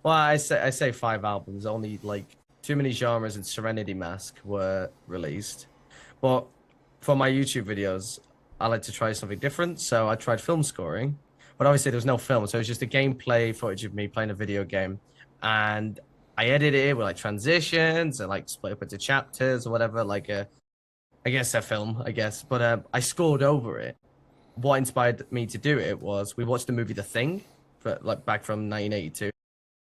Well, I say 5 albums. Only like Too Many Genres and Serenity Mask were released. But for my YouTube videos, I like to try something different. So I tried film scoring, but obviously there was no film, so it was just a gameplay footage of me playing a video game, and I edited it with like transitions and like split up into chapters or whatever, like I guess a film, I guess. But I scored over it. What inspired me to do it was we watched the movie The Thing, like back from 1982.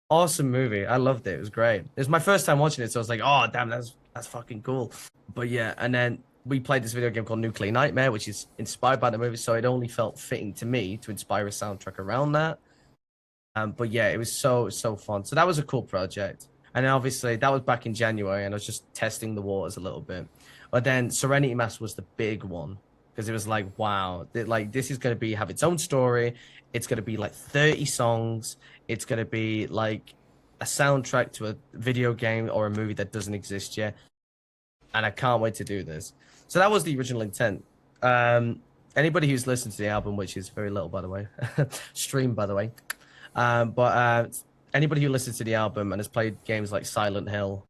Awesome movie. I loved it. It was great. It was my first time watching it, so I was like, oh damn, that's fucking cool. But yeah, and then we played this video game called Nuclear Nightmare, which is inspired by the movie, so it only felt fitting to me to inspire a soundtrack around that. But yeah, it was so fun. So that was a cool project. And then obviously that was back in January, and I was just testing the waters a little bit. But then Serenity Mass was the big one because it was like, wow, like this is gonna have its own story. It's gonna be like 30 songs. It's gonna be like a soundtrack to a video game or a movie that doesn't exist yet. And I can't wait to do this. So that was the original intent. Anybody who's listened to the album, which is very little, by the way, stream, by the way, but anybody who listens to the album and has played games like Silent Hill,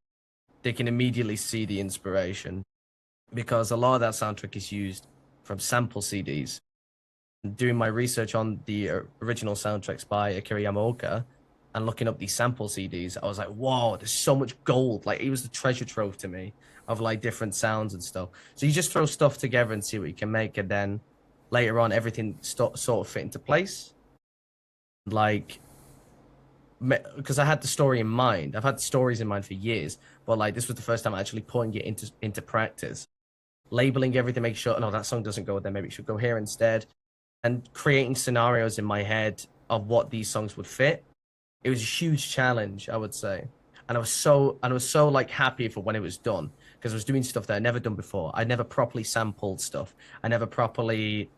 they can immediately see the inspiration because a lot of that soundtrack is used from sample CDs. Doing my research on the original soundtracks by Akira Yamaoka and looking up these sample CDs, I was like, whoa, there's so much gold. Like, it was the treasure trove to me of like different sounds and stuff. So you just throw stuff together and see what you can make, and then later on everything sort of fit into place. Like, because I had the story in mind. I've had stories in mind for years, but like this was the first time actually putting it into practice, labeling everything, make sure no, that song doesn't go there, maybe it should go here instead, and creating scenarios in my head of what these songs would fit. It was a huge challenge, I would say. And I was so like happy for when it was done because I was doing stuff that I'd never done before. I never properly sampled stuff. I never properly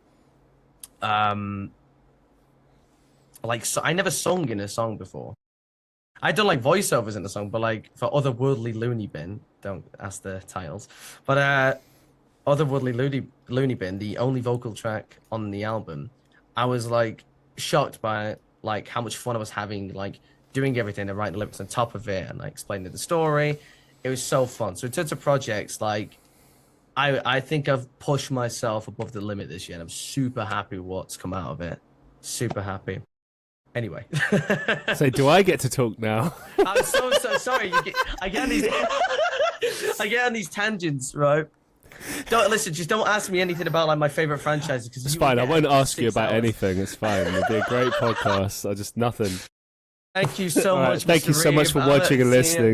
so I never sung in a song before. I'd done like voiceovers in the song, but like for Otherworldly Loony Bin, don't ask the titles, but Otherworldly Loony Bin, the only vocal track on the album, I was like shocked by like how much fun I was having, like doing everything and writing the lyrics on top of it and like explaining the story. It was so fun. So in terms of projects, like I think I've pushed myself above the limit this year, and I'm super happy with what's come out of it. Super happy. Anyway. So do I get to talk now? I'm so sorry. I get on these tangents, right? Don't listen. Just don't ask me anything about like my favorite franchises because it's fine. I won't ask you about anything. It's fine. It'll be a great podcast. I just nothing. Thank you so much. Thank you so much for watching and listening.